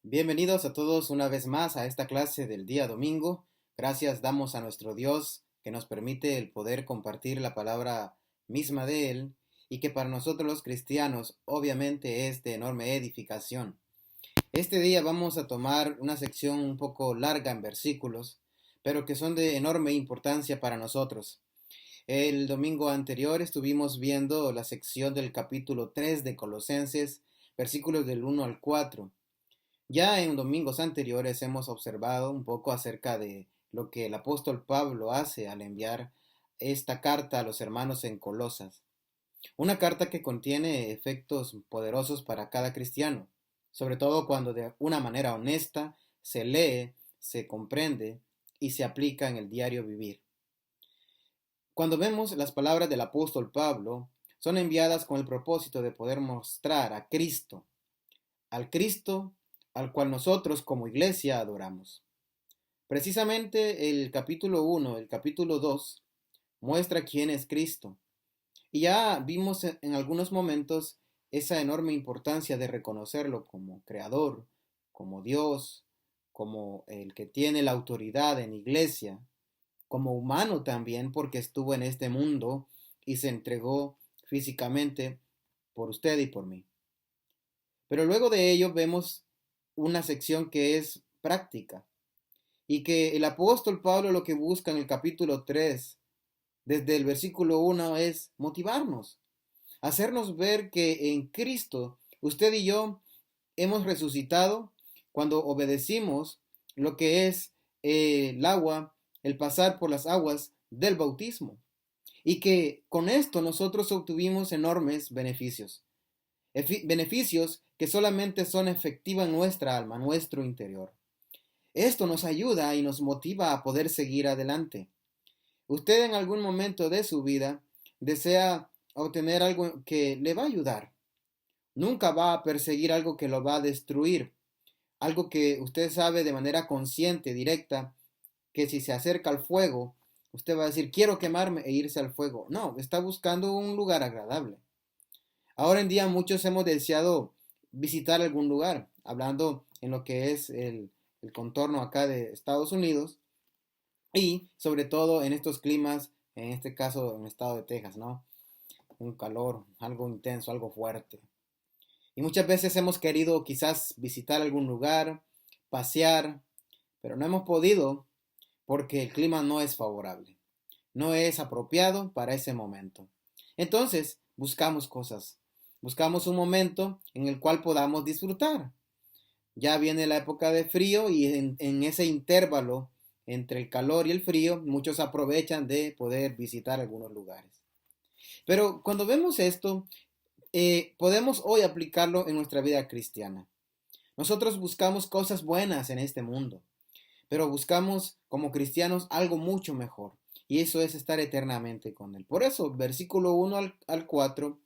Bienvenidos a todos una vez más a esta clase del día domingo. Gracias damos a nuestro Dios que nos permite el poder compartir la palabra misma de Él y que para nosotros los cristianos obviamente es de enorme edificación. Este día vamos a tomar una sección un poco larga en versículos, pero que son de enorme importancia para nosotros. El domingo anterior estuvimos viendo la sección del capítulo 3 de Colosenses, versículos del 1 al 4. Ya en domingos anteriores hemos observado un poco acerca de lo que el apóstol Pablo hace al enviar esta carta a los hermanos en Colosas. Una carta que contiene efectos poderosos para cada cristiano, sobre todo cuando de una manera honesta se lee, se comprende y se aplica en el diario vivir. Cuando vemos las palabras del apóstol Pablo, son enviadas con el propósito de poder mostrar a Cristo, al Cristo al cual nosotros como iglesia adoramos. Precisamente el capítulo 1, el capítulo 2 muestra quién es Cristo. Y ya vimos en algunos momentos esa enorme importancia de reconocerlo como creador, como Dios, como el que tiene la autoridad en iglesia, como humano también porque estuvo en este mundo y se entregó físicamente por usted y por mí. Pero luego de ello vemos una sección que es práctica y que el apóstol Pablo lo que busca en el capítulo 3 desde el versículo 1 es motivarnos, hacernos ver que en Cristo usted y yo hemos resucitado cuando obedecimos lo que es el agua, el pasar por las aguas del bautismo, y que con esto nosotros obtuvimos enormes beneficios, beneficios que solamente son efectivos en nuestra alma, nuestro interior. Esto nos ayuda y nos motiva a poder seguir adelante. Usted en algún momento de su vida desea obtener algo que le va a ayudar. Nunca va a perseguir algo que lo va a destruir. Algo que usted sabe de manera consciente, directa, que si se acerca al fuego, usted va a decir, quiero quemarme e irse al fuego. No, está buscando un lugar agradable. Ahora en día muchos hemos deseado visitar algún lugar, hablando en lo que es el contorno acá de Estados Unidos y sobre todo en estos climas, en este caso en el estado de Texas, ¿no? Un calor, algo intenso, algo fuerte. Y muchas veces hemos querido quizás visitar algún lugar, pasear, pero no hemos podido porque el clima no es favorable, no es apropiado para ese momento. Entonces, buscamos un momento en el cual podamos disfrutar. Ya viene la época de frío y en ese intervalo entre el calor y el frío, muchos aprovechan de poder visitar algunos lugares. Pero cuando vemos esto, podemos hoy aplicarlo en nuestra vida cristiana. Nosotros buscamos cosas buenas en este mundo, pero buscamos como cristianos algo mucho mejor. Y eso es estar eternamente con Él. Por eso, versículo 1 al 4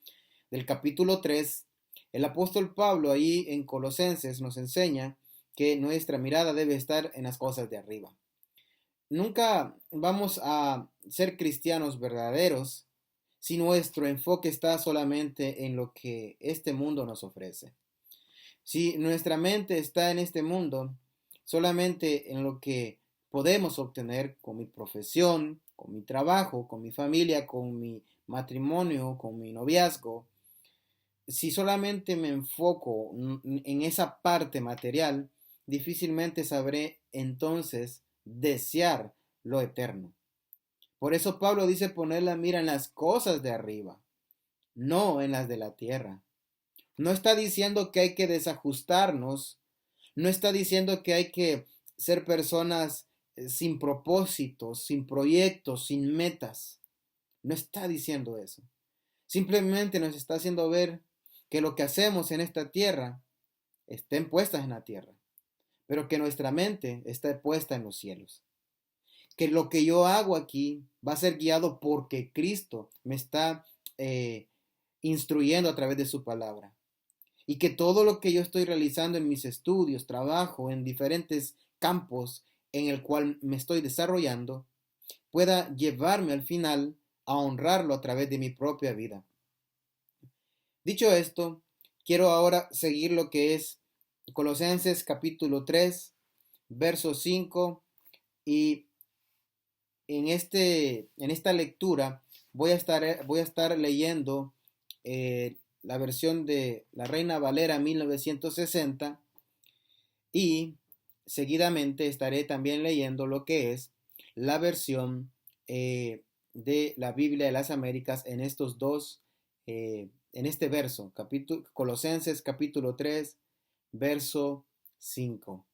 del capítulo 3, el apóstol Pablo ahí en Colosenses nos enseña que nuestra mirada debe estar en las cosas de arriba. Nunca vamos a ser cristianos verdaderos si nuestro enfoque está solamente en lo que este mundo nos ofrece. Si nuestra mente está en este mundo, solamente en lo que podemos obtener con mi profesión, con mi trabajo, con mi familia, con mi matrimonio, con mi noviazgo, si solamente me enfoco en esa parte material, difícilmente sabré entonces desear lo eterno. Por eso Pablo dice poner la mira en las cosas de arriba, no en las de la tierra. No está diciendo que hay que desajustarnos, no está diciendo que hay que ser personas sin propósitos, sin proyectos, sin metas. No está diciendo eso. Simplemente nos está haciendo ver que lo que hacemos en esta tierra estén puestas en la tierra, pero que nuestra mente está puesta en los cielos. Que lo que yo hago aquí va a ser guiado porque Cristo me está instruyendo a través de su palabra. Y que todo lo que yo estoy realizando en mis estudios, trabajo, en diferentes campos en el cual me estoy desarrollando, pueda llevarme al final a honrarlo a través de mi propia vida. Dicho esto, quiero ahora seguir lo que es Colosenses capítulo 3, verso 5, y en esta lectura voy a estar leyendo la versión de la Reina Valera 1960 y seguidamente estaré también leyendo lo que es la versión de la Biblia de las Américas en estos dos, en este verso, Colosenses capítulo 3, verso 5.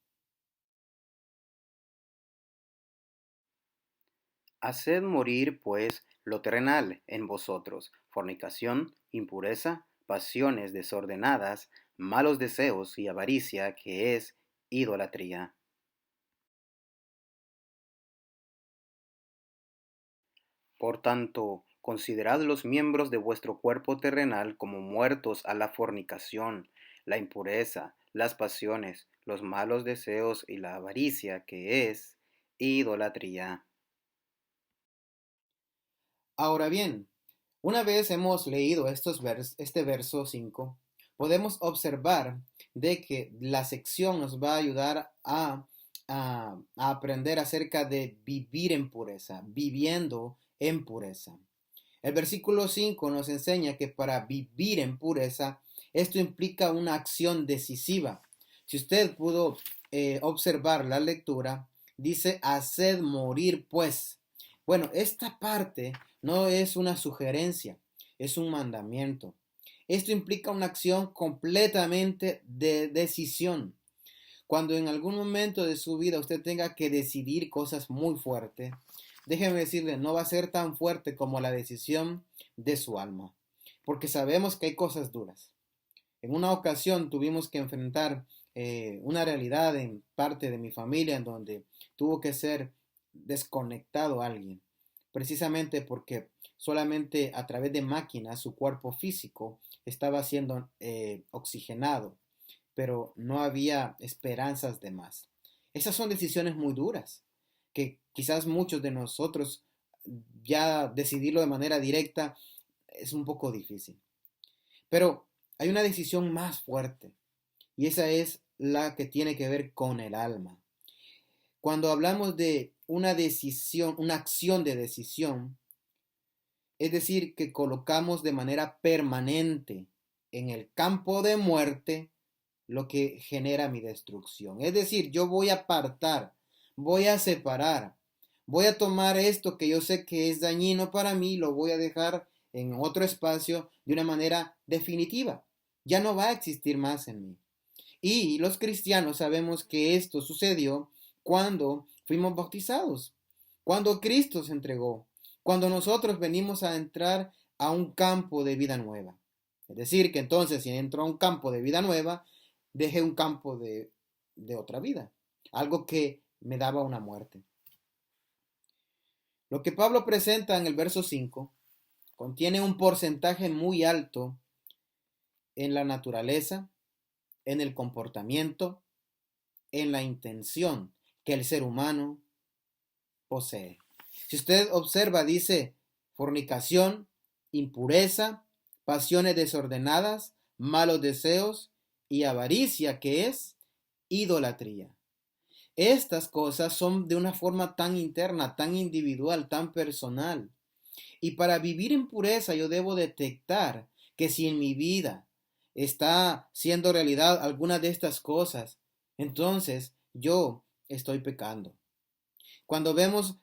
Haced morir, pues, lo terrenal en vosotros: fornicación, impureza, pasiones desordenadas, malos deseos y avaricia, que es idolatría. Por tanto, considerad los miembros de vuestro cuerpo terrenal como muertos a la fornicación, la impureza, las pasiones, los malos deseos y la avaricia, que es idolatría. Ahora bien, una vez hemos leído este verso 5, podemos observar de que la sección nos va a ayudar a aprender acerca de vivir en pureza, viviendo en pureza. El versículo 5 nos enseña que para vivir en pureza, esto implica una acción decisiva. Si usted pudo observar la lectura, dice: haced morir pues. Bueno, esta parte no es una sugerencia, es un mandamiento. Esto implica una acción completamente de decisión. Cuando en algún momento de su vida usted tenga que decidir cosas muy fuertes, déjeme decirle, no va a ser tan fuerte como la decisión de su alma, porque sabemos que hay cosas duras. En una ocasión tuvimos que enfrentar una realidad en parte de mi familia en donde tuvo que ser desconectado alguien, precisamente porque solamente a través de máquinas su cuerpo físico estaba siendo oxigenado, pero no había esperanzas de más. Esas son decisiones muy duras, que quizás muchos de nosotros ya decidirlo de manera directa es un poco difícil. Pero hay una decisión más fuerte y esa es la que tiene que ver con el alma. Cuando hablamos de una decisión, una acción de decisión, es decir, que colocamos de manera permanente en el campo de muerte lo que genera mi destrucción. Es decir, yo voy a apartar, voy a separar, voy a tomar esto que yo sé que es dañino para mí, lo voy a dejar en otro espacio de una manera definitiva. Ya no va a existir más en mí. Y los cristianos sabemos que esto sucedió cuando fuimos bautizados, cuando Cristo se entregó, cuando nosotros venimos a entrar a un campo de vida nueva. Es decir, que entonces si entro a un campo de vida nueva, dejé un campo de otra vida, algo que me daba una muerte. Lo que Pablo presenta en el verso 5 contiene un porcentaje muy alto en la naturaleza, en el comportamiento, en la intención que el ser humano posee. Si usted observa, dice fornicación, impureza, pasiones desordenadas, malos deseos y avaricia, que es idolatría. Estas cosas son de una forma tan interna, tan individual, tan personal. Y para vivir en pureza yo debo detectar que si en mi vida está siendo realidad alguna de estas cosas, entonces yo estoy pecando. Cuando vemos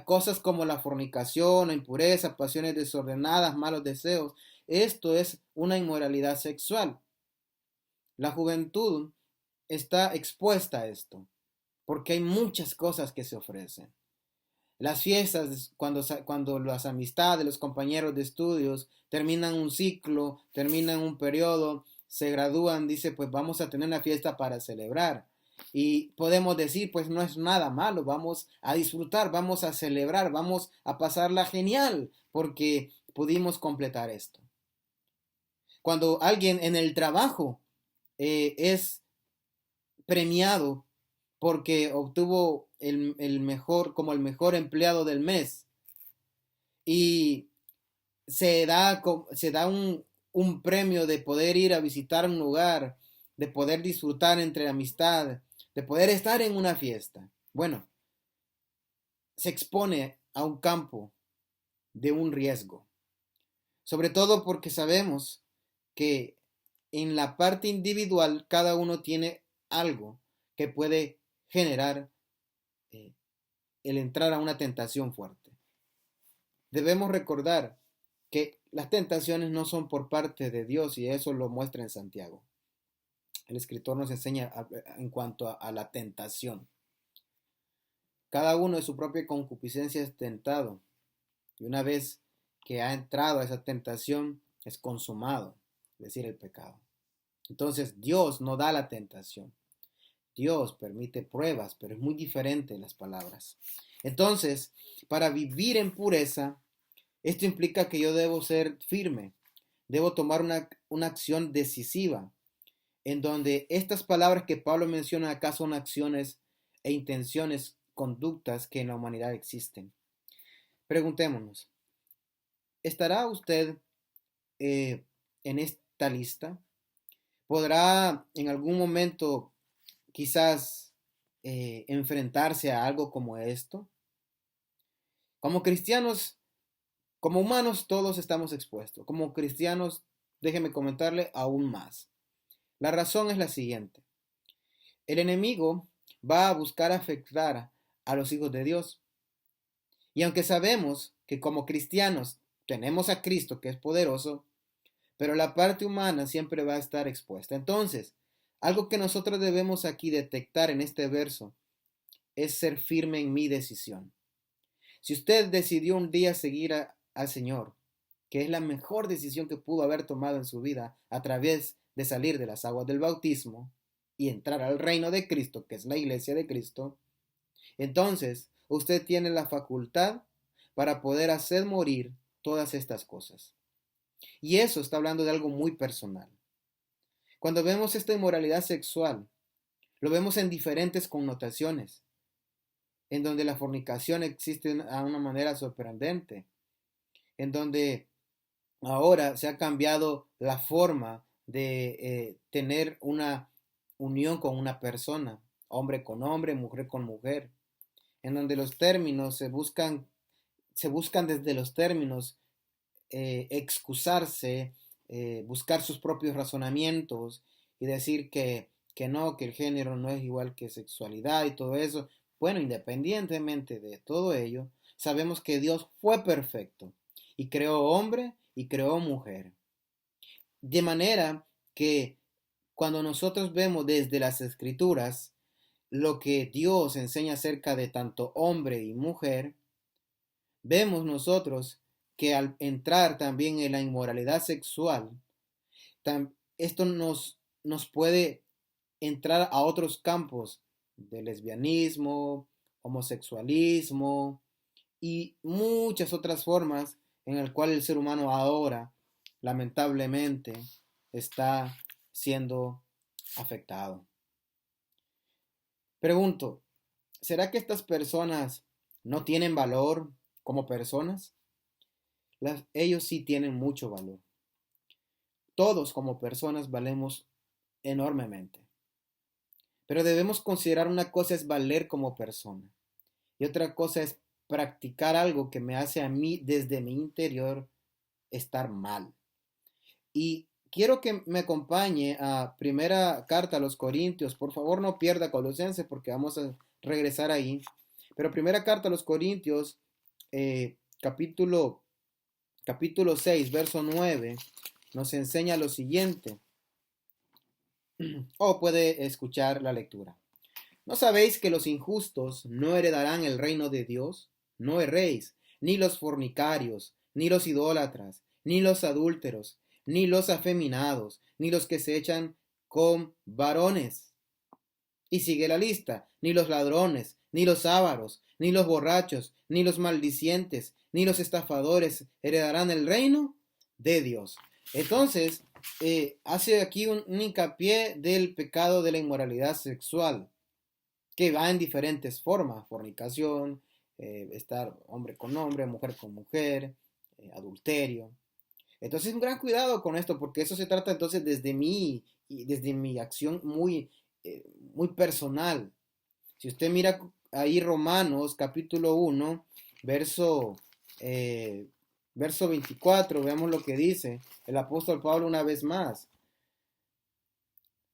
cosas como la fornicación, la impureza, pasiones desordenadas, malos deseos, esto es una inmoralidad sexual. La juventud está expuesta a esto, porque hay muchas cosas que se ofrecen. Las fiestas, cuando las amistades, los compañeros de estudios terminan un ciclo, terminan un periodo, se gradúan, dice, pues vamos a tener una fiesta para celebrar. Y podemos decir, pues no es nada malo, vamos a disfrutar, vamos a celebrar, vamos a pasarla genial, porque pudimos completar esto. Cuando alguien en el trabajo es premiado porque obtuvo como el mejor empleado del mes y se da un premio de poder ir a visitar un lugar de poder disfrutar entre amistad, de poder estar en una fiesta. Bueno, se expone a un campo de un riesgo, sobre todo porque sabemos que en la parte individual cada uno tiene algo que puede generar eh, el entrar a una tentación fuerte. Debemos recordar que las tentaciones no son por parte de Dios y eso lo muestra en Santiago. El escritor nos enseña en cuanto a la tentación. Cada uno de su propia concupiscencia es tentado y una vez que ha entrado a esa tentación es consumado, es decir, el pecado. Entonces Dios no da la tentación. Dios permite pruebas, pero es muy diferente en las palabras. Entonces, para vivir en pureza, esto implica que yo debo ser firme, debo tomar una acción decisiva, en donde estas palabras que Pablo menciona acá son acciones e intenciones, conductas que en la humanidad existen. Preguntémonos, ¿estará usted en esta lista? ¿Podrá en algún momento quizás enfrentarse a algo como esto? Como cristianos, como humanos, todos estamos expuestos. Como cristianos, déjeme comentarle aún más. La razón es la siguiente. El enemigo va a buscar afectar a los hijos de Dios. Y aunque sabemos que como cristianos tenemos a Cristo que es poderoso, pero la parte humana siempre va a estar expuesta. Entonces, algo que nosotros debemos aquí detectar en este verso es ser firme en mi decisión. Si usted decidió un día seguir al Señor, que es la mejor decisión que pudo haber tomado en su vida a través de salir de las aguas del bautismo y entrar al reino de Cristo, que es la iglesia de Cristo, entonces usted tiene la facultad para poder hacer morir todas estas cosas. Y eso está hablando de algo muy personal. Cuando vemos esta inmoralidad sexual, lo vemos en diferentes connotaciones, en donde la fornicación existe de una manera sorprendente, en donde ahora se ha cambiado la forma de tener una unión con una persona, hombre con hombre, mujer con mujer, en donde los términos se buscan desde los términos excusarse, buscar sus propios razonamientos y decir que no, que el género no es igual que sexualidad y todo eso. Bueno, independientemente de todo ello, sabemos que Dios fue perfecto y creó hombre y creó mujer. De manera que cuando nosotros vemos desde las escrituras lo que Dios enseña acerca de tanto hombre y mujer, vemos nosotros que al entrar también en la inmoralidad sexual, esto nos puede entrar a otros campos de lesbianismo, homosexualismo y muchas otras formas en el cual el ser humano ahora, lamentablemente, está siendo afectado. Pregunto, ¿será que estas personas no tienen valor como personas? Ellos sí tienen mucho valor. Todos como personas valemos enormemente. Pero debemos considerar una cosa es valer como persona y otra cosa es practicar algo que me hace a mí desde mi interior estar mal. Y quiero que me acompañe a primera carta a los Corintios. Por favor, no pierda Colosenses porque vamos a regresar ahí. Pero primera carta a los Corintios, capítulo 6, verso 9, nos enseña lo siguiente. O puede escuchar la lectura. ¿No sabéis que los injustos no heredarán el reino de Dios? No erréis, ni los fornicarios, ni los idólatras, ni los adúlteros, ni los afeminados, ni los que se echan con varones. Y sigue la lista, ni los ladrones, ni los ávaros, ni los borrachos, ni los maldicientes, ni los estafadores heredarán el reino de Dios. Entonces, hace aquí un hincapié del pecado de la inmoralidad sexual, que va en diferentes formas: fornicación, estar hombre con hombre, mujer con mujer, adulterio. Entonces, un gran cuidado con esto, porque eso se trata entonces desde mi acción muy personal. Si usted mira ahí Romanos capítulo 1, verso, eh, verso 24, veamos lo que dice el apóstol Pablo una vez más.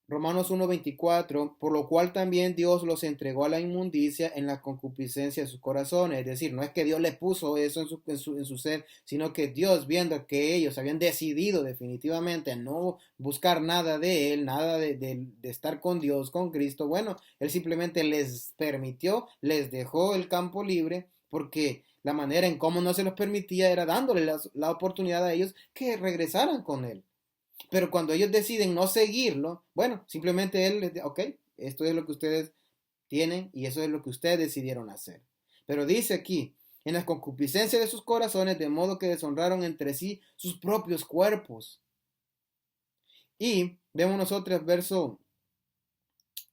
Romanos 1:24, por lo cual también Dios los entregó a la inmundicia en la concupiscencia de sus corazones. Es decir, no es que Dios les puso eso en su ser, sino que Dios, viendo que ellos habían decidido definitivamente no buscar nada de Él, nada de estar con Dios, con Cristo, bueno, Él simplemente les permitió, les dejó el campo libre, porque la manera en cómo no se los permitía era dándole la oportunidad a ellos que regresaran con Él. Pero cuando ellos deciden no seguirlo, bueno, simplemente él les dice, ok, esto es lo que ustedes tienen y eso es lo que ustedes decidieron hacer. Pero dice aquí, en la concupiscencia de sus corazones, de modo que deshonraron entre sí sus propios cuerpos. Y vemos nosotros verso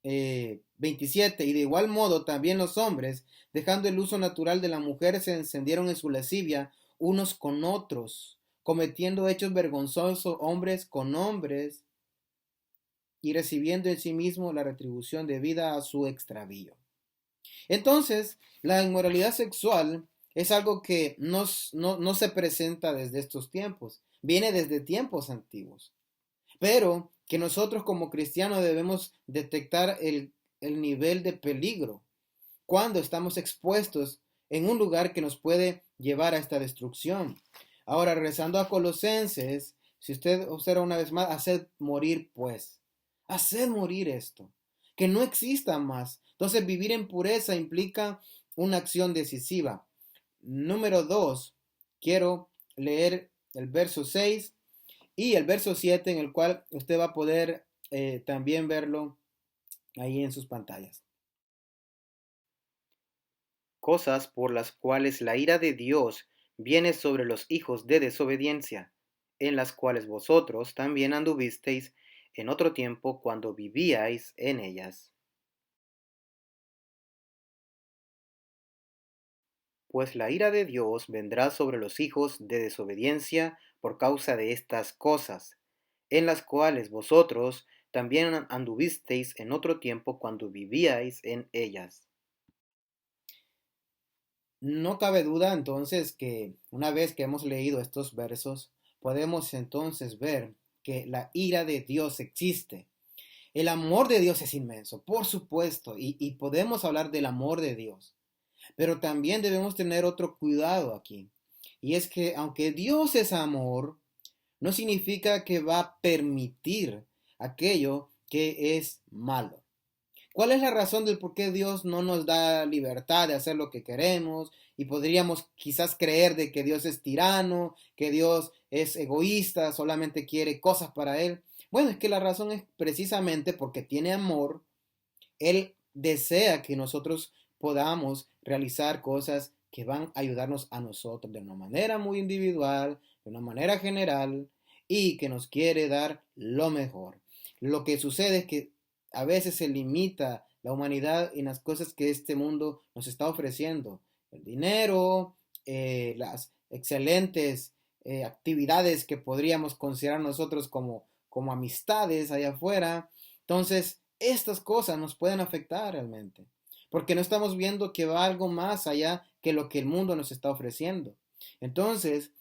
27, y de igual modo también los hombres, dejando el uso natural de la mujer, se encendieron en su lascivia unos con otros, cometiendo hechos vergonzosos hombres con hombres, y recibiendo en sí mismo la retribución debida a su extravío. Entonces, la inmoralidad sexual es algo que no se presenta desde estos tiempos, viene desde tiempos antiguos, pero que nosotros como cristianos debemos detectar el nivel de peligro cuando estamos expuestos en un lugar que nos puede llevar a esta destrucción. Ahora, regresando a Colosenses, si usted observa una vez más, haced morir pues. Haced morir esto. Que no exista más. Entonces, vivir en pureza implica una acción decisiva. Número 2, quiero leer el verso 6 y el verso 7, en el cual usted va a poder también verlo ahí en sus pantallas. Cosas por las cuales la ira de Dios viene sobre los hijos de desobediencia, en las cuales vosotros también anduvisteis en otro tiempo cuando vivíais en ellas. Pues la ira de Dios vendrá sobre los hijos de desobediencia por causa de estas cosas, en las cuales vosotros también anduvisteis en otro tiempo cuando vivíais en ellas. No cabe duda entonces que una vez que hemos leído estos versos, podemos entonces ver que la ira de Dios existe. El amor de Dios es inmenso, por supuesto, y podemos hablar del amor de Dios. Pero también debemos tener otro cuidado aquí. Y es que aunque Dios es amor, no significa que va a permitir aquello que es malo. ¿Cuál es la razón del por qué Dios no nos da libertad de hacer lo que queremos? Y podríamos quizás creer de que Dios es tirano, que Dios es egoísta, solamente quiere cosas para Él. Bueno, es que la razón es precisamente porque tiene amor. Él desea que nosotros podamos realizar cosas que van a ayudarnos a nosotros de una manera muy individual, de una manera general, y que nos quiere dar lo mejor. Lo que sucede es que a veces se limita la humanidad en las cosas que este mundo nos está ofreciendo. El dinero, las excelentes actividades que podríamos considerar nosotros como amistades allá afuera. Entonces, estas cosas nos pueden afectar realmente, porque no estamos viendo que va algo más allá que lo que el mundo nos está ofreciendo. Entonces,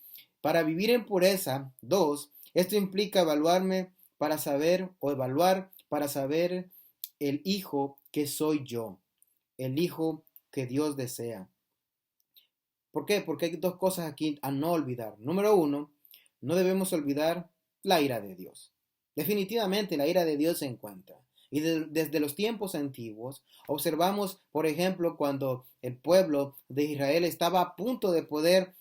para vivir en pureza, 2, esto implica evaluarme para saber o evaluar para saber el hijo que soy yo, el hijo que Dios desea. ¿Por qué? Porque hay dos cosas aquí a no olvidar. Número 1, no debemos olvidar la ira de Dios. Definitivamente la ira de Dios se encuentra. Y desde los tiempos antiguos observamos, por ejemplo, cuando el pueblo de Israel estaba a punto de poder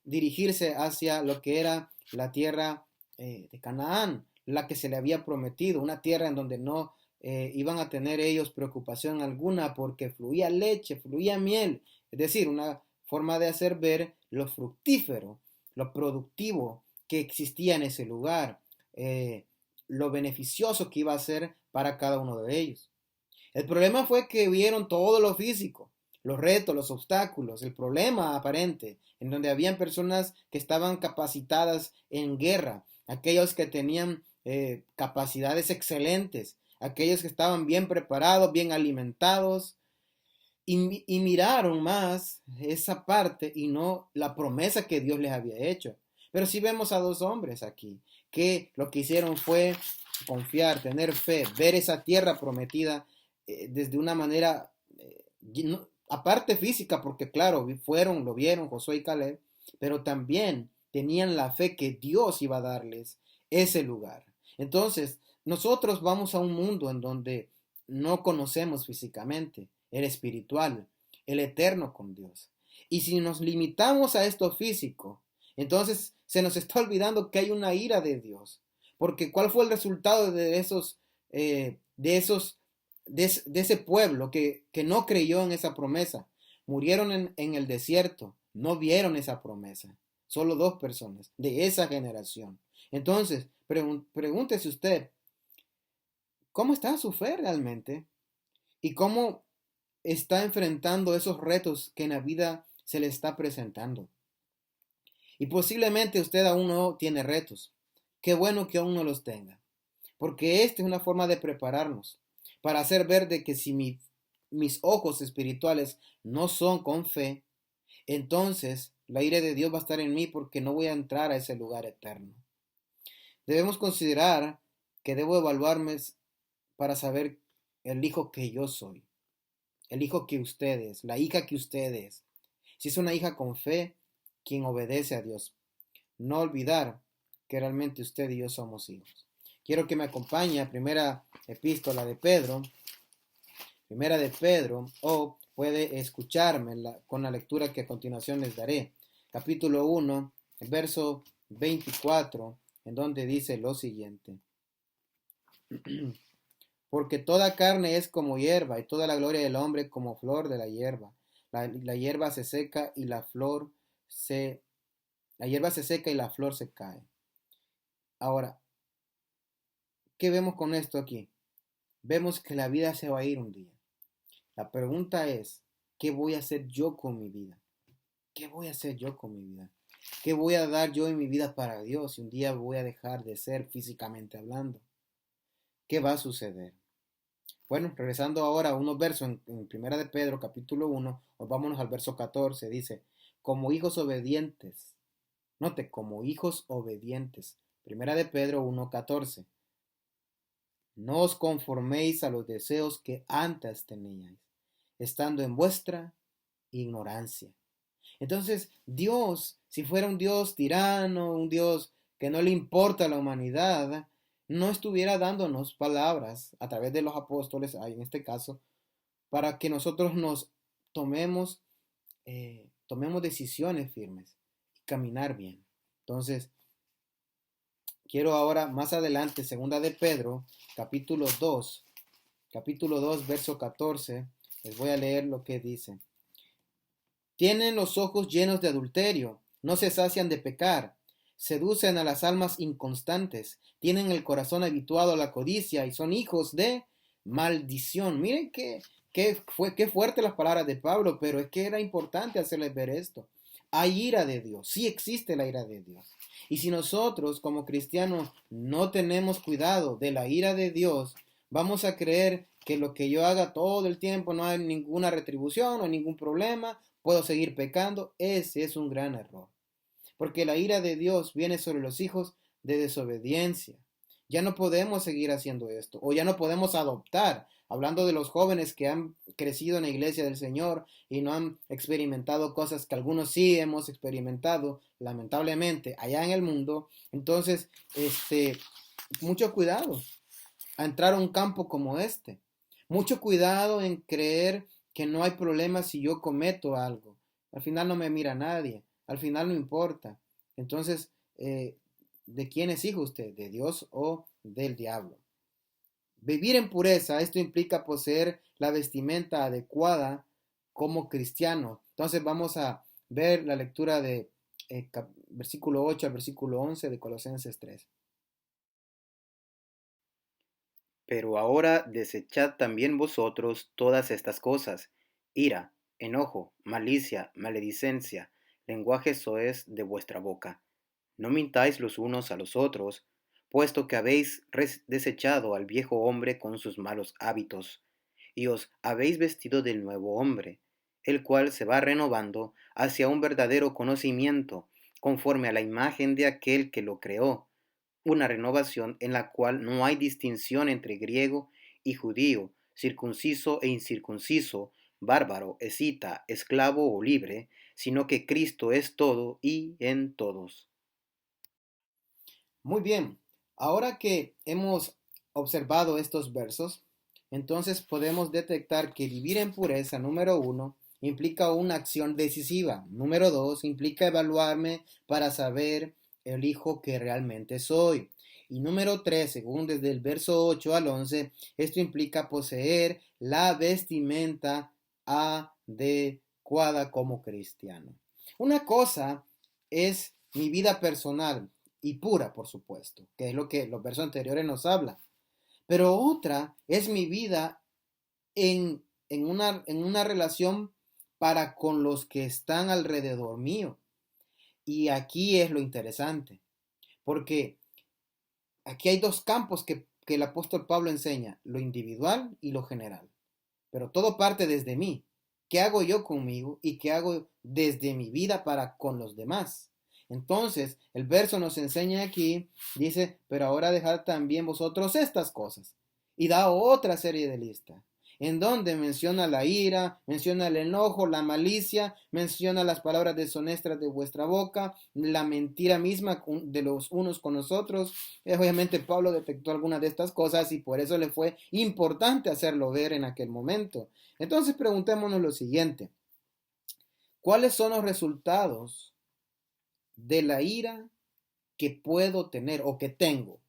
dirigirse hacia lo que era la tierra de Canaán, la que se le había prometido, una tierra en donde no iban a tener ellos preocupación alguna porque fluía leche, fluía miel, es decir, una forma de hacer ver lo fructífero, lo productivo que existía en ese lugar, lo beneficioso que iba a ser para cada uno de ellos. El problema fue que vieron todo lo físico, los retos, los obstáculos, el problema aparente, en donde habían personas que estaban capacitadas en guerra, aquellos que tenían capacidades excelentes, aquellos que estaban bien preparados, bien alimentados, y miraron más esa parte y no la promesa que Dios les había hecho. Pero sí vemos a dos hombres aquí que lo que hicieron fue confiar, tener fe, ver esa tierra prometida desde una manera, aparte física, porque claro, fueron, lo vieron Josué y Caleb, pero también tenían la fe que Dios iba a darles ese lugar. Entonces, nosotros vamos a un mundo en donde no conocemos físicamente el espiritual, el eterno con Dios. Y si nos limitamos a esto físico, entonces se nos está olvidando que hay una ira de Dios. Porque ¿cuál fue el resultado de ese pueblo que no creyó en esa promesa? Murieron en el desierto, no vieron esa promesa. Solo dos personas de esa generación. Entonces, pregúntese usted, ¿cómo está su fe realmente? ¿Y cómo está enfrentando esos retos que en la vida se le está presentando? Y posiblemente usted aún no tiene retos. Qué bueno que aún no los tenga. Porque esta es una forma de prepararnos para hacer ver de que si mis ojos espirituales no son con fe, entonces la ira de Dios va a estar en mí porque no voy a entrar a ese lugar eterno. Debemos considerar que debo evaluarme para saber el hijo que yo soy, el hijo que usted es, la hija que usted es. Si es una hija con fe, quien obedece a Dios. No olvidar que realmente usted y yo somos hijos. Quiero que me acompañe a primera epístola de Pedro, o puede escucharme con la lectura que a continuación les daré. Capítulo 1, verso 24, en donde dice lo siguiente. Porque toda carne es como hierba, y toda la gloria del hombre como flor de la hierba. La hierba se seca y la flor se cae. Ahora, ¿qué vemos con esto aquí? Vemos que la vida se va a ir un día. La pregunta es, ¿qué voy a hacer yo con mi vida? ¿Qué voy a hacer yo con mi vida? ¿Qué voy a dar yo en mi vida para Dios si un día voy a dejar de ser físicamente hablando? ¿Qué va a suceder? Bueno, regresando ahora a unos versos en Primera de Pedro, capítulo 1, vámonos al verso 14, dice, como hijos obedientes. Note, como hijos obedientes. Primera de Pedro 1:14. No os conforméis a los deseos que antes teníais, estando en vuestra ignorancia. Entonces, Dios, si fuera un Dios tirano, un Dios que no le importa a la humanidad, no estuviera dándonos palabras a través de los apóstoles, en este caso, para que nosotros nos tomemos decisiones firmes y caminar bien. Entonces, quiero ahora, más adelante, segunda de Pedro, capítulo 2, verso 14, les voy a leer lo que dice. Tienen los ojos llenos de adulterio, no se sacian de pecar, seducen a las almas inconstantes, tienen el corazón habituado a la codicia y son hijos de maldición. Miren qué fuerte las palabras de Pablo, pero es que era importante hacerles ver esto. Hay ira de Dios, sí existe la ira de Dios. Y si nosotros como cristianos no tenemos cuidado de la ira de Dios, vamos a creer que lo que yo haga todo el tiempo no hay ninguna retribución, no hay ningún problema, puedo seguir pecando. Ese es un gran error. Porque la ira de Dios viene sobre los hijos de desobediencia. Ya no podemos seguir haciendo esto, o ya no podemos adoptar, hablando de los jóvenes que han crecido en la iglesia del Señor y no han experimentado cosas que algunos sí hemos experimentado, lamentablemente, allá en el mundo. Entonces, mucho cuidado a entrar a un campo como este. Mucho cuidado en creer que no hay problema si yo cometo algo. Al final no me mira nadie, al final no importa. Entonces, ¿de quién es hijo usted? ¿De Dios o del diablo? Vivir en pureza, esto implica poseer la vestimenta adecuada como cristiano. Entonces vamos a ver la lectura de versículo 8 al versículo 11 de Colosenses 3. Pero ahora desechad también vosotros todas estas cosas: ira, enojo, malicia, maledicencia, lenguaje soez de vuestra boca. No mintáis los unos a los otros, puesto que habéis desechado al viejo hombre con sus malos hábitos, y os habéis vestido del nuevo hombre, el cual se va renovando hacia un verdadero conocimiento, conforme a la imagen de aquel que lo creó, una renovación en la cual no hay distinción entre griego y judío, circunciso e incircunciso, bárbaro, escita, esclavo o libre, sino que Cristo es todo y en todos. Muy bien, ahora que hemos observado estos versos, entonces podemos detectar que vivir en pureza, número uno, implica una acción decisiva. Número dos, implica evaluarme para saber el hijo que realmente soy. Y número tres, según desde el verso 8 al 11, esto implica poseer la vestimenta adecuada como cristiano. Una cosa es mi vida personal, y pura, por supuesto, que es lo que los versos anteriores nos hablan. Pero otra es mi vida en una relación para con los que están alrededor mío. Y aquí es lo interesante, porque aquí hay dos campos que el apóstol Pablo enseña, lo individual y lo general. Pero todo parte desde mí. ¿Qué hago yo conmigo y qué hago desde mi vida para con los demás? Entonces, el verso nos enseña aquí, dice, pero ahora dejad también vosotros estas cosas. Y da otra serie de listas, en donde menciona la ira, menciona el enojo, la malicia, menciona las palabras deshonestas de vuestra boca, la mentira misma de los unos con los otros. Obviamente Pablo detectó algunas de estas cosas y por eso le fue importante hacerlo ver en aquel momento. Entonces preguntémonos lo siguiente, ¿cuáles son los resultados de la ira que puedo tener o que tengo?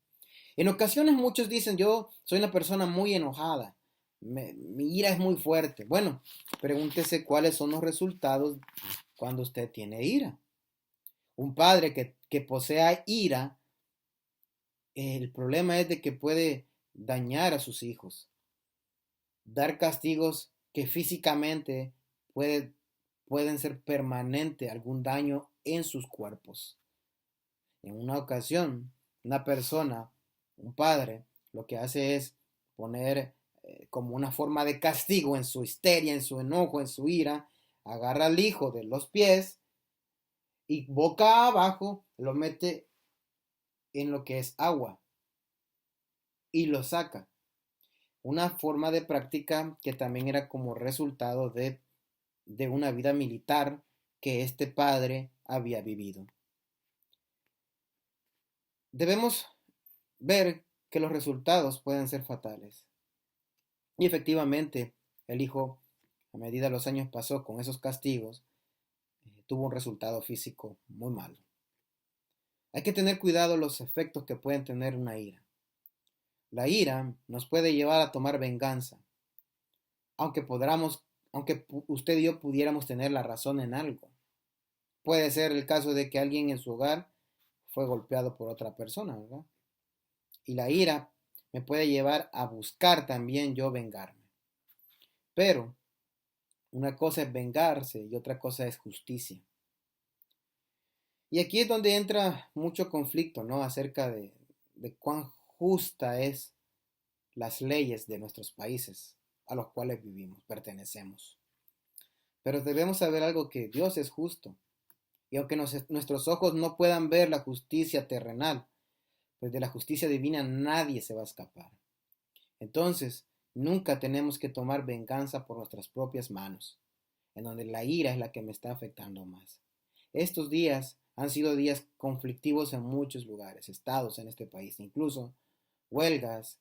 En ocasiones muchos dicen, yo soy una persona muy enojada, mi ira es muy fuerte. Bueno, pregúntese cuáles son los resultados cuando usted tiene ira. Un padre que posea ira, el problema es de que puede dañar a sus hijos, dar castigos que físicamente pueden ser permanente, algún daño en sus cuerpos. En una ocasión, una persona, un padre, lo que hace es poner como una forma de castigo en su histeria, en su enojo, en su ira, agarra al hijo de los pies y boca abajo lo mete en lo que es agua y lo saca. Una forma de práctica que también era como resultado de una vida militar que este padre había vivido. Debemos ver que los resultados pueden ser fatales. Y efectivamente, el hijo, a medida los años pasó con esos castigos, tuvo un resultado físico muy malo. Hay que tener cuidado los efectos que pueden tener una ira. La ira nos puede llevar a tomar venganza, aunque usted y yo pudiéramos tener la razón en algo. Puede ser el caso de que alguien en su hogar fue golpeado por otra persona, ¿verdad? Y la ira me puede llevar a buscar también yo vengarme. Pero una cosa es vengarse y otra cosa es justicia. Y aquí es donde entra mucho conflicto, ¿no? Acerca de cuán justa es las leyes de nuestros países a los cuales vivimos, pertenecemos. Pero debemos saber algo, que Dios es justo. Y aunque nuestros ojos no puedan ver la justicia terrenal, pues de la justicia divina nadie se va a escapar. Entonces, nunca tenemos que tomar venganza por nuestras propias manos, en donde la ira es la que me está afectando más. Estos días han sido días conflictivos en muchos lugares, estados en este país, incluso huelgas,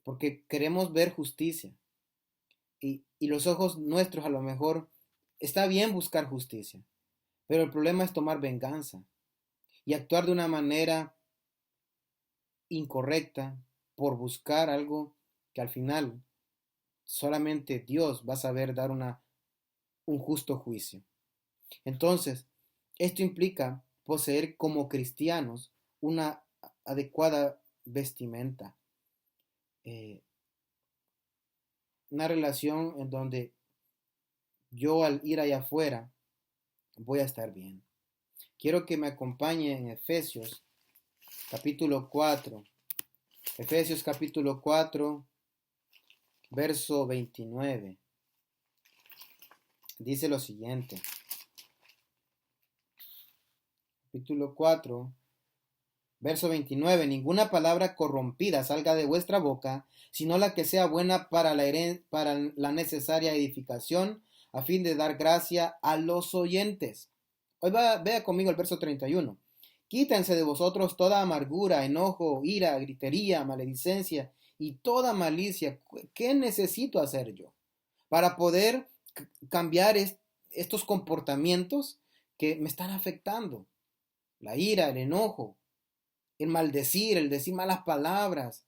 porque queremos ver justicia. Y los ojos nuestros a lo mejor, está bien buscar justicia, pero el problema es tomar venganza y actuar de una manera incorrecta por buscar algo que al final solamente Dios va a saber dar un justo juicio. Entonces, esto implica poseer como cristianos una adecuada vestimenta, eh, una relación en donde yo al ir allá afuera voy a estar bien. Quiero que me acompañe en Efesios capítulo 4. Efesios capítulo 4, verso 29. Dice lo siguiente. Capítulo 4, verso 29. Ninguna palabra corrompida salga de vuestra boca, sino la que sea buena para la necesaria edificación, a fin de dar gracia a los oyentes. Hoy vea conmigo el verso 31. Quítense de vosotros toda amargura, enojo, ira, gritería, maledicencia y toda malicia. ¿Qué necesito hacer yo para poder cambiar estos comportamientos que me están afectando? La ira, el enojo, el maldecir, el decir malas palabras,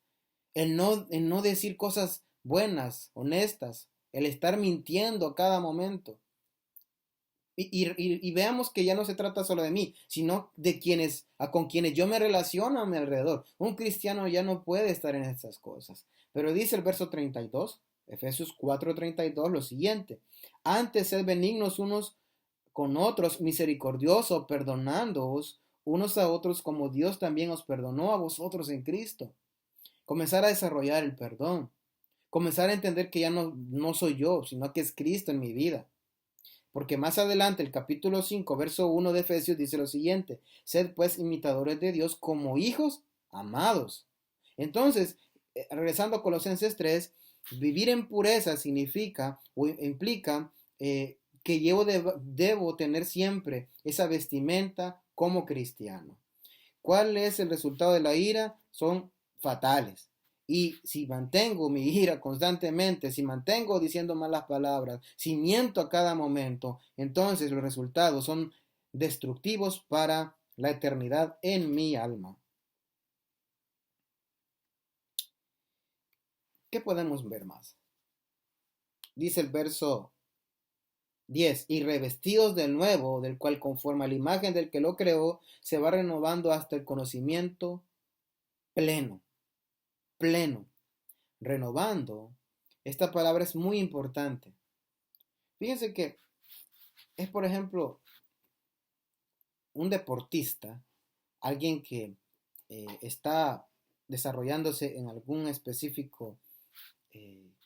el no decir cosas buenas, honestas, el estar mintiendo a cada momento. Y veamos que ya no se trata solo de mí, sino de con quienes yo me relaciono a mi alrededor. Un cristiano ya no puede estar en estas cosas. Pero dice el verso 32, Efesios 4:32, lo siguiente: antes sed benignos unos con otros, misericordiosos, perdonándoos unos a otros como Dios también os perdonó a vosotros en Cristo. Comenzar a desarrollar el perdón. Comenzar a entender que ya no soy yo, sino que es Cristo en mi vida. Porque más adelante el capítulo 5, verso 1 de Efesios dice lo siguiente: sed pues imitadores de Dios como hijos amados. Entonces, regresando a Colosenses 3, vivir en pureza significa o implica que debo tener siempre esa vestimenta como cristiano. ¿Cuál es el resultado de la ira? Son fatales. Y si mantengo mi ira constantemente, si mantengo diciendo malas palabras, si miento a cada momento, entonces los resultados son destructivos para la eternidad en mi alma. ¿Qué podemos ver más? Dice el verso 10, y revestidos de nuevo, del cual conforme a la imagen del que lo creó, se va renovando hasta el conocimiento pleno, renovando. Esta palabra es muy importante. Fíjense que es, por ejemplo, un deportista, alguien que está desarrollándose en algún específico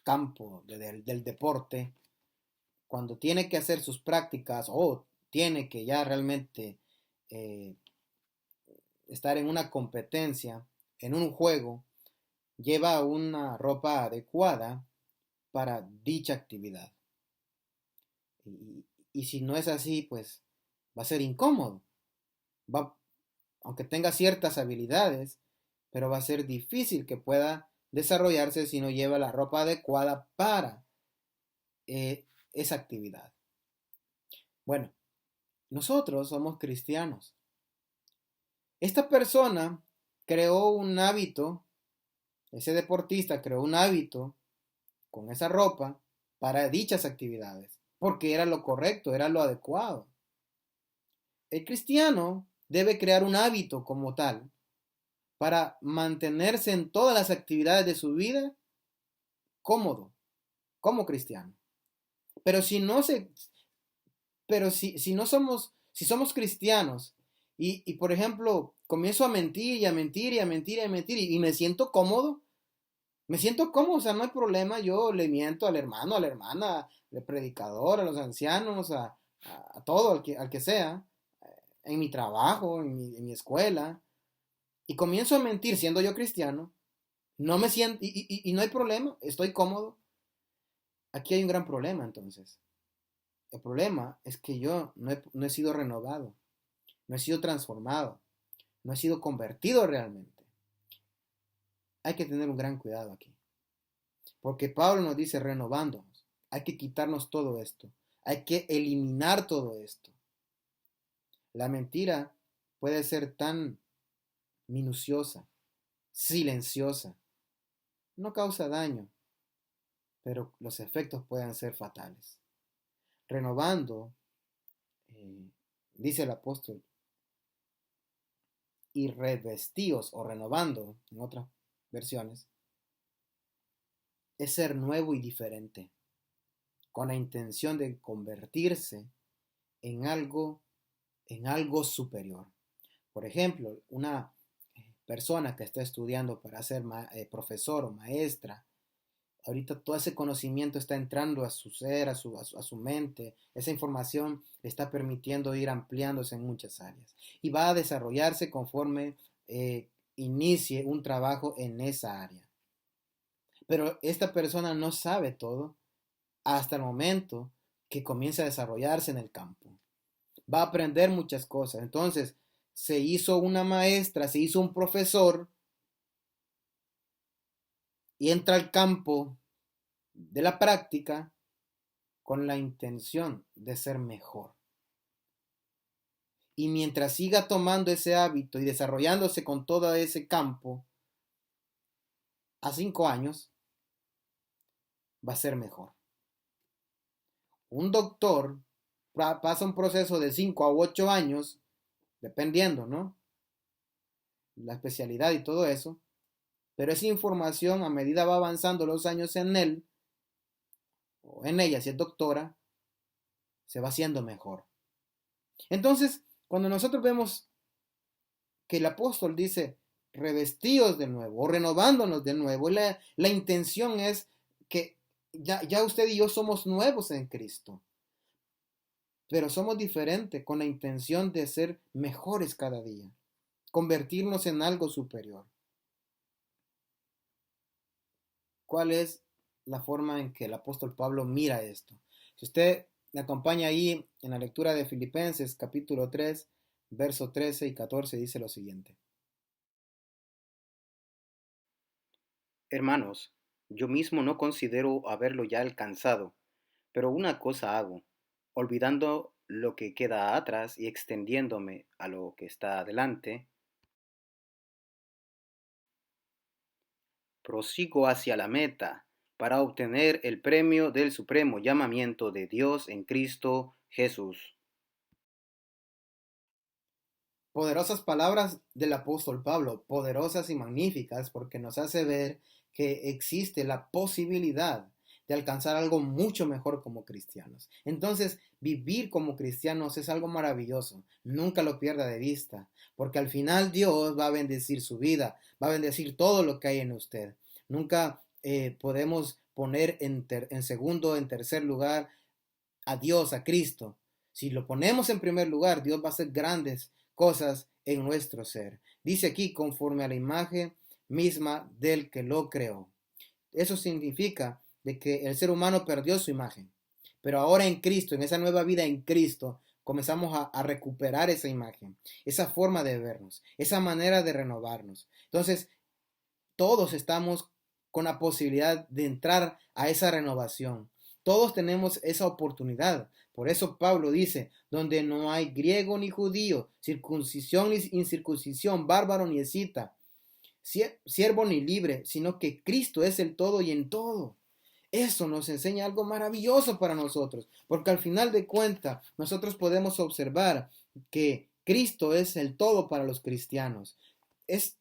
campo del deporte, cuando tiene que hacer sus prácticas o tiene que ya realmente eh, estar en una competencia, en un juego, lleva una ropa adecuada para dicha actividad. Y si no es así, pues va a ser incómodo. Va, aunque tenga ciertas habilidades, pero va a ser difícil que pueda desarrollarse si no lleva la ropa adecuada para esa actividad. Bueno, nosotros somos cristianos. Esta persona creó un hábito, ese deportista creó un hábito con esa ropa para dichas actividades, porque era lo correcto, era lo adecuado. El cristiano debe crear un hábito como tal para mantenerse en todas las actividades de su vida cómodo, como cristiano. Pero si no se, pero si no somos, si somos cristianos y por ejemplo comienzo a mentir y a mentir y a mentir y a mentir y me siento cómodo, o sea, no hay problema, yo le miento al hermano, a la hermana, al predicador, a los ancianos, a todo, al que sea, en mi trabajo, en mi escuela, y comienzo a mentir siendo yo cristiano, no me siento, y no hay problema, estoy cómodo. Aquí hay un gran problema entonces. El problema es que yo no he sido renovado, no he sido transformado, no he sido convertido realmente. Hay que tener un gran cuidado aquí. Porque Pablo nos dice renovándonos. Hay que quitarnos todo esto. Hay que eliminar todo esto. La mentira puede ser tan minuciosa, silenciosa. No causa daño, pero los efectos pueden ser fatales. Renovando, dice el apóstol, y revestíos o renovando en otras versiones, es ser nuevo y diferente. con la intención de convertirse en algo, en algo superior. Por ejemplo, una persona que está estudiando para ser profesor o maestra, ahorita todo ese conocimiento está entrando a su ser, a su mente. Esa información le está permitiendo ir ampliándose en muchas áreas. Y va a desarrollarse conforme inicie un trabajo en esa área. Pero esta persona no sabe todo hasta el momento que comienza a desarrollarse en el campo. Va a aprender muchas cosas. Entonces, se hizo una maestra, se hizo un profesor y entra al campo de la práctica con la intención de ser mejor. Y mientras siga tomando ese hábito y desarrollándose con todo ese campo, a 5 años va a ser mejor. Un doctor pasa un proceso de 5 a 8 años, dependiendo, ¿no? La especialidad y todo eso, pero esa información, a medida va avanzando los años en él, o en ella, si es doctora, se va haciendo mejor. Entonces, cuando nosotros vemos que el apóstol dice, revestidos de nuevo, o renovándonos de nuevo, la intención es que ya usted y yo somos nuevos en Cristo, pero somos diferentes con la intención de ser mejores cada día, convertirnos en algo superior. ¿Cuál es la forma en que el apóstol Pablo mira esto? Si usted me acompaña ahí en la lectura de Filipenses capítulo 3, verso 13 y 14, dice lo siguiente. Hermanos, yo mismo no considero haberlo ya alcanzado, pero una cosa hago, olvidando lo que queda atrás y extendiéndome a lo que está adelante, prosigo hacia la meta para obtener el premio del supremo llamamiento de Dios en Cristo Jesús. Poderosas palabras del apóstol Pablo, poderosas y magníficas, porque nos hace ver que existe la posibilidad de alcanzar algo mucho mejor como cristianos. Entonces, vivir como cristianos es algo maravilloso. Nunca lo pierda de vista, porque al final Dios va a bendecir su vida, va a bendecir todo lo que hay en usted. Nunca podemos poner en segundo, en tercer lugar a Dios, a Cristo. Si lo ponemos en primer lugar, Dios va a hacer grandes cosas en nuestro ser. Dice aquí, conforme a la imagen misma del que lo creó. Eso significa de que el ser humano perdió su imagen. Pero ahora en Cristo, en esa nueva vida en Cristo, comenzamos a recuperar esa imagen, esa forma de vernos, esa manera de renovarnos. Entonces, todos estamos con la posibilidad de entrar a esa renovación. Todos tenemos esa oportunidad. Por eso Pablo dice, donde no hay griego ni judío, circuncisión ni incircuncisión, bárbaro ni escita, siervo ni libre, sino que Cristo es el todo y en todo. Eso nos enseña algo maravilloso para nosotros, porque al final de cuentas nosotros podemos observar que Cristo es el todo para los cristianos. ¿Es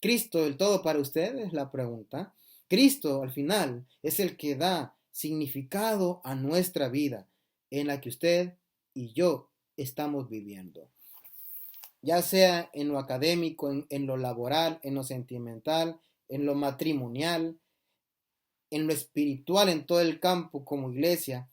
Cristo el todo para usted? Es la pregunta. Cristo al final es el que da significado a nuestra vida en la que usted y yo estamos viviendo. Ya sea en lo académico, en lo laboral, en lo sentimental, en lo matrimonial, en lo espiritual, en todo el campo como iglesia.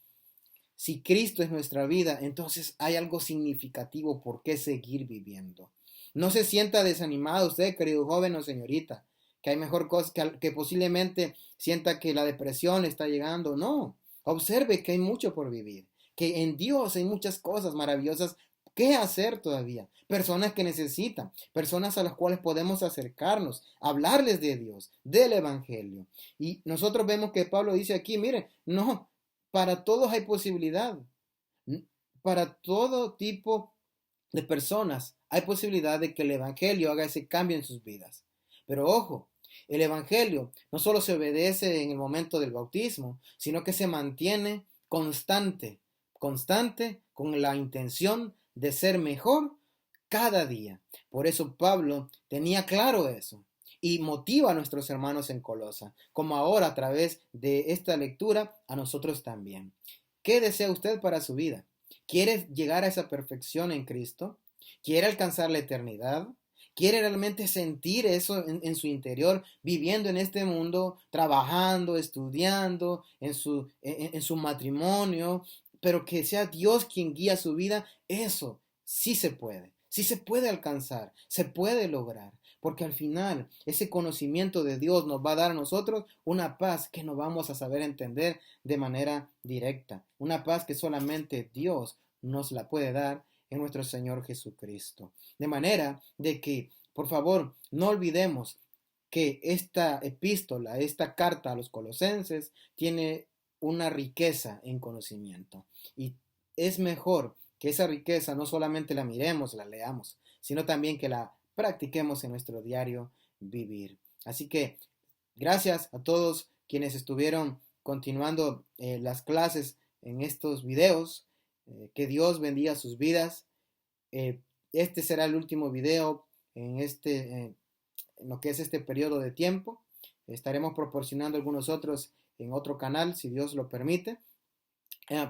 Si Cristo es nuestra vida, entonces hay algo significativo por qué seguir viviendo. No se sienta desanimado usted, querido joven o señorita, que hay mejor cosa, que posiblemente sienta que la depresión está llegando. No, observe que hay mucho por vivir, que en Dios hay muchas cosas maravillosas que hacer todavía. Personas que necesitan, personas a las cuales podemos acercarnos, hablarles de Dios, del Evangelio. Y nosotros vemos que Pablo dice aquí, mire, no, para todos hay posibilidad. Para todo tipo de personas hay posibilidad de que el Evangelio haga ese cambio en sus vidas. Pero ojo, el Evangelio no solo se obedece en el momento del bautismo, sino que se mantiene constante, constante con la intención de ser mejor cada día. Por eso Pablo tenía claro eso y motiva a nuestros hermanos en Colosa, como ahora a través de esta lectura a nosotros también. ¿Qué desea usted para su vida? ¿Quiere llegar a esa perfección en Cristo? ¿Quiere alcanzar la eternidad? ¿Quiere realmente sentir eso en su interior, viviendo en este mundo, trabajando, estudiando, en su matrimonio, pero que sea Dios quien guía su vida? Eso sí se puede alcanzar, se puede lograr, porque al final ese conocimiento de Dios nos va a dar a nosotros una paz que no vamos a saber entender de manera directa, una paz que solamente Dios nos la puede dar en nuestro Señor Jesucristo. De manera de que, por favor, no olvidemos que esta epístola, esta carta a los colosenses, tiene una riqueza en conocimiento. Y es mejor que esa riqueza no solamente la miremos, la leamos, sino también que la practiquemos en nuestro diario vivir. Así que gracias a todos quienes estuvieron continuando las clases en estos videos. Que Dios bendiga sus vidas. Este será el último video en lo que es este periodo de tiempo. Estaremos proporcionando algunos otros en otro canal, si Dios lo permite.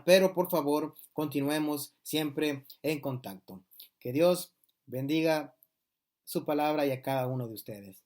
Pero por favor, continuemos siempre en contacto. Que Dios bendiga su palabra y a cada uno de ustedes.